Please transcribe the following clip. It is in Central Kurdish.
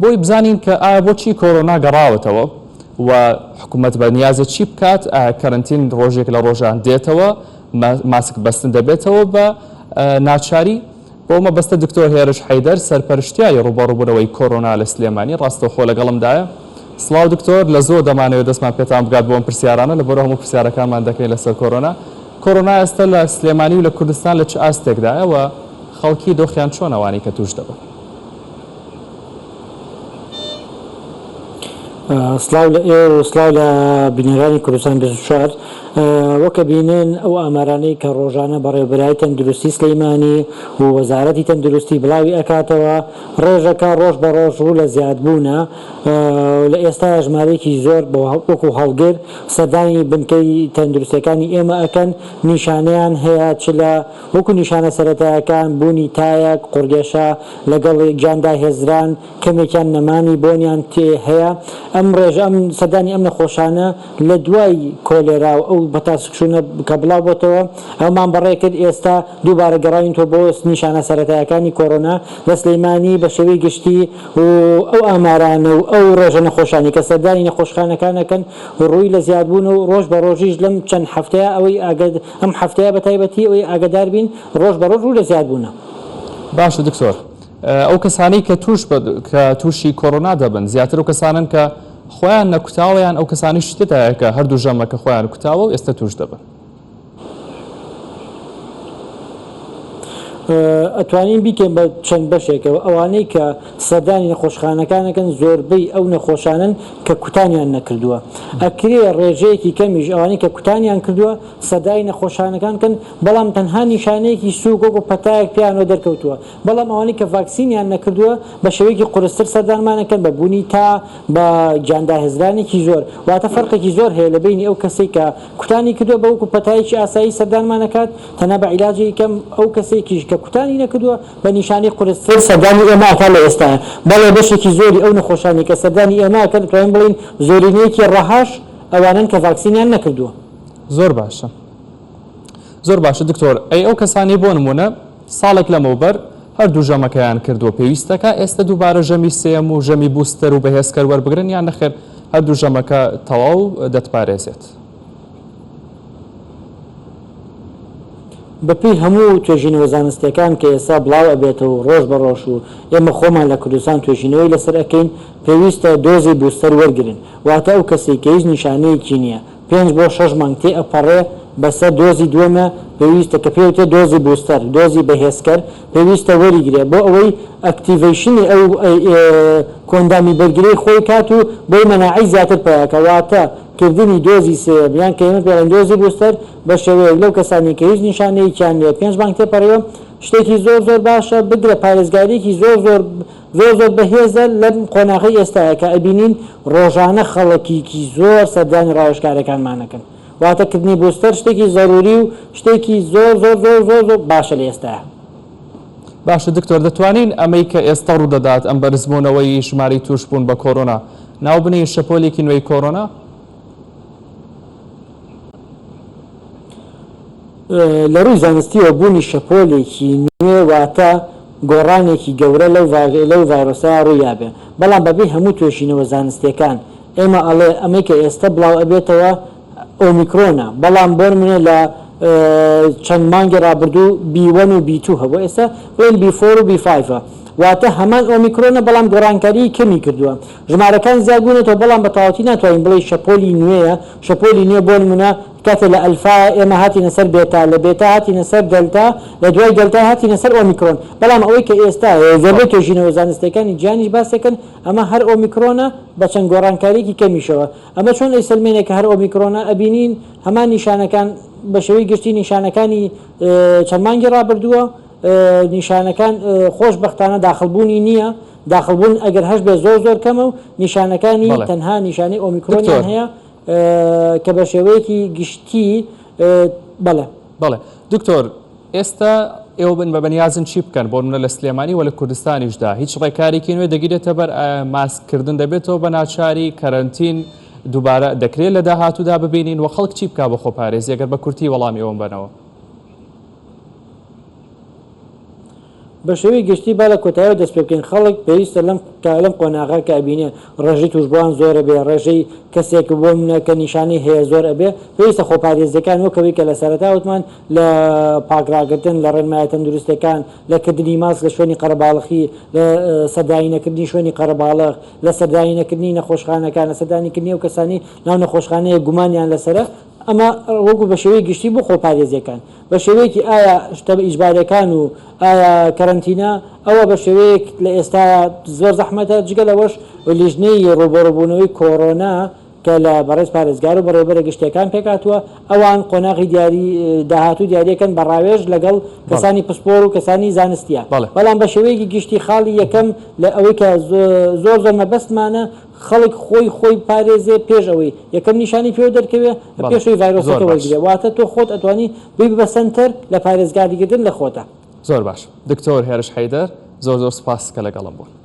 بۆی بزانین کە ئایا بۆچی کۆرۆنا گەڕاوەتەوە و حکوومەت بە نیازە چی بکات، کەرنتین ڕۆژێک لە ڕۆژان دێتەوە، ماسک بەستن دەبێتەوە بە ناچاری. بۆ مەبەستە دکتۆر هێرش حەیدەر سەرپەرشتیای ڕوبەڕووبوونەوەی کۆرۆنا لە سلێمانی ڕاستەوخۆ لەگەڵمدایە. سڵاو دکتۆر، لە زۆر دەمانەوێت دەستمان پێتان بگات بۆم پرسیارانە لەبەر هەموو پرسیارەکانمان دەکەین لەسەر کۆرۆنا. کۆرۆنا ئێستا لە سلێمانی و لە کوردستان لە چ ئاستێکدایە و خەڵکی دۆخیان چۆن ئەوانی کە توش دەبن؟ سلااو لە ئێوە و سلااو لە بنیێرانی کوردستان 24. وەکە بینن ئەو ئامارانەی کە ڕۆژانە بەڕێوەبەرایی تەندروستی سلەیمانی و وەزارەتی تەندروستی بڵاوی ئەکاتەوە ڕێژەکە ڕۆژ بە ڕۆژ ڕوو لە زیادبوونە. لە ئێستا ژمارەیەکی زۆر بۆ وەکو هەڵگر سەردانی بنکەی تەندروستیەکانی ئێمە ئەکەن، نیشانەیان هەیە چ لە وەکو نیشانە سەرەتایەکان بوونی تایەک، قورگێشە لەگەڵ گیاندا هێزران، کەمێکیان نەمانی بۆنیان تێ هەیە. ئەم ڕێژە ئەم سەردانی ئەم نەخۆشانە لە دوای کۆلێرا و ئەو بەتاسکشونە کە بڵاو بۆتەوە ئەومان بەڕێ کرد ئێستا دووبارە گەڕاوین تۆ بۆ نیشانە سەرەتایەکانی کۆرۆنا لە سلەیمانی بە شێوەی گشتی و ئەو ئامارانە و ئەو ڕێژە نەخۆشانی کە سەردانی نەخۆشخانەکانەکەن ڕووی لە زیادبوون و ڕۆژ بە ڕۆژیش لەم چەند هەفتەیە ئەوەی ئەم هەفتەیە بە تایبەتی ئەوەی ئاگادار بین ڕۆژ بە ڕۆژ ڕوو لە زیادبوونە. باشە دکتۆر، ئەو کەسانی کە تووشی کۆرۆنا دەبن زیاتر ئەو کەسانن کە خۆیان نەکوتاوەیان ئەو کەسانی شتێتایە کە هەردوو ژەمەکە خۆیان کوتاوە و ئێستا توش دەبن؟ ئەتوانین بیکەین بە چەند بەشێکەوە. ئەوانەی کە سەردانی نەخۆشخانەکانەکەن زۆربەی ئەو نەخۆشانن کە کوتانیان نەکردووە. ئەکرێ ڕێژەیەکی کەمیش ئەوانەی کە کوتانیان کردووە سەردانی نەخۆشخانەکانکەن، بەڵام تەنها نیشانەیەکی سووک وەکو پەتایەک پیانەوە دەرکەوتووە. بەڵام ئەوانەی کە ڤاکسینیان نەکردووە بە شێوەیەکی قورستر سەردانمانەکەن بە بوونی تا بە گیانداهێزرانێکی زۆر. واتە فەرقێکی زۆر هەیە لە بینی ئەو کەسێک کە کوتانی کردووە بە وەکو پەتایەکی ئاسایی سەردانمانەکات تەنها بە عیلاجی کەم ئەو کەسێکیش کە کوتانی نەکردووە بە نیشانی قورستر سەردانی ئێمە ئەکات لە ئێستاە. بەڵێ بەشێکی زۆری ئەو نەخۆشانی کە سەردانی ئێمە ئەکات دەتوانین بڵین زۆرینەیەکی ڕەهاش ئەوانن کە ڤاکسینیان نەکردووە. زۆر باشە، زۆر باشە دکتۆر. ئەو کەسانی بۆ نمونە ساڵێک لەمەوبەر هەردوو ژەمەکەیان کردووە پێویستەکە ئێستا دووبارە ژەمی سێم و ژەمی بوستەر و بەهێزکەر وەربگرن یان نەخێر هەردوو ژەمەکە تەواو دەتپارێزێت؟ بەپێی هەموو توێژینەوە زانستیەکان کە ئێستا بڵاو ئەبێتەوە ڕۆژ بە ڕۆژ و ئێمە خۆمان لە کوردستان توێژینەوەی لەسەر ئەەکەین، پێویستە دۆزی بوستەر وەرگرن. واتە ئەو کەسێک کە هیچ نیشانەیەکی نییە 5 بۆ 6 مانگ تێ ئەپەڕێ بەسەر دۆزی دووەمە پێویستە کە پێوتێ دۆزی بوستەر، دۆزی بەهێزکەر پێویستە وەریگرێ بۆ ئەوەی ئەکتیڤیشنی ئەو کۆندامی بەرگری خۆی کات و بۆی مەناعی زیاتر پیاکە. واتە کردنی دۆزی سێم یان کە ئێمە پێڵێن دۆزی بوستەر بە شێوەیەک لەو کەسانی کە هیچ نیشانەیەکیان لێ 5 مانگ تێپەڕێەوە شتێکی زۆر زۆر باشە، بگرە پارێزگاریەکی زۆر زۆر بەهێزە لەم قۆناغی ئێستاە کە ئەبینین ڕۆژانە خەڵکیکی زۆر سەردانی ڕاوێژکارەکانمانەکەن. واتەکردنی بوستەر شتێکی زەروری و شتێکی زۆر باشە لە ئێستاە. باشە دکتۆر، دەتوانین ئەمەی کە ئێستا ڕوو دەدات ئەم بەرزبوونەوەی ژماری توشبوون بە کۆرۆنا ناوبنی شەپۆلێکی نوێی کۆرۆنا؟ لە ڕووی زانستیەوە بوونی شەپۆلێکی نوێ واتە گۆڕانێکی گەورە لەو ڤایرۆسە ڕوویابێ. بەڵام بەبێ هەموو توێژینەوە زانستیەکان ئێمە ئەڵێ ئەمەی کە ئێستا بڵاو ئەبێتەوە ئۆمیکرۆنە، بەڵام بۆ منە لە چەند مانگی ڕابردوو B1 و B2 هەبوو، ئێستا بڵێن B4 و B5. واتە هەمان ئۆمیکرۆنە بەڵام گۆڕانکاری کەمی کردووە. ژمارەکان زیاد بوونێتەوە بەڵام بە تەواوەتی ناتوانین بڵێ شەپۆلی نوێیە. شەپۆلی نوێ بۆ نمونە کاتێ لە ئەلفا ئێمە هاتینە سەر بێتا، لە بێتا هاتینە سەر دەلتا، لە دوای دەلتا هاتینە سەر ئۆمیکرۆن. بەڵام ئەوەی کە ئێستا زۆربەی توێژینەوە زانستیەکانی گیانیش باسەکەن ئەمە هەر ئۆمیکرۆنە بە چەند گۆڕانکاریەکی کەمیشەوە. ئەمە چۆن ئەیسلمێنێک کە هەر ئۆمیکرۆنە ئەبینین هەمان نیشانەکان بە شێوەی گشتی نیشانەکانی چەند مانگی ڕابردووە نیشانەکان خۆشبەختانە داخلبوونی نییە. داخلبوون ئەگەر هەش بێ زۆر کەمە و نیشانەکانی تەنها نیشانەی ئۆمیکرۆنیان هەیە کە بە شێوەیەکی گشتی. بەڵێ دکتۆر، ئێستا ئێوە بن بە بەنیازن چی بکەن بۆ منە لە سلێمانی و لە کوردستانیشدا هیچ ڕێکارێکی نوێ دەگیرێتە بەر ماسکردن دەبێتەوە بە ناچاری کەرەنتین دووبارە دەکرێت لە داهاتوودا ببینین و خەڵک چی بکا بە خۆپارێزی ئەگەر بە کورتی وەڵامی ئەوم بنەوە؟ بە شێوەی گشتی با لە کۆتاییەوە دەست پێ بکەین خەڵک پێویستە لەم قۆناغا کە ئەبینێ ڕێژەی توشبووان زۆرە بێ ڕێژەی کەسێک بۆ منەکە نیشانەی هەیە زۆر ئەبێ پێویستە خۆپارێزەکان وەکەوەی کە لە سەرەتا وتمان لە پاکراگرتن لە ڕێنمایە تەندروستەکان لە کردنی ماس لە شوێنی قەرەباڵغی لە سەرداینەکردنی شوێنی قەرەباڵغ لە سەرداینەکردنی نەخۆشخانەکان لە سەردانیکردنی و کەسانی ناو نەخۆشخانەیە گومانیان لەسرە ئەمە وەکو بە شێوەی گشتی بۆ خۆپارێزیەکان بە شێوەیەکی ئایا شتە ئیجبارەکان و ئایا کەرەنتینە ئەوە بە شێوەیەک لە ئێستا زۆر زەحمەتە جگە لەوەش لیژنەی ڕوبەڕووبوونەوەی کۆڕۆنا کە لە بەڕێز پارێزگار و بەڕێوەبەرە گشتیەکان پێکاتووە ئەوان قۆناغی دیاری داهاتوو دیارەکەن بە ڕاوێژ لەگەڵ کەسانی پسپۆر و کەسانی زانستیە بەڵام بە شێوەیەکی گشتی خاڵی یەکەم لە ئەوەی کە زۆر زۆر مەبەستمانە خەڵک خۆی پارێزێ پێش ئەوەی یەکەم نیشانی پێوە دەرکەوێ پێشەوەی ڤایرۆسەکە وەرگێ واتە تۆ خۆت ئەتوانی ببەسەنتەر لە پارێزگاریکردن لە خۆتە. زۆر باش دکتۆر هێرش حەیدەر زۆر سپاس کە لەگەڵم بوون.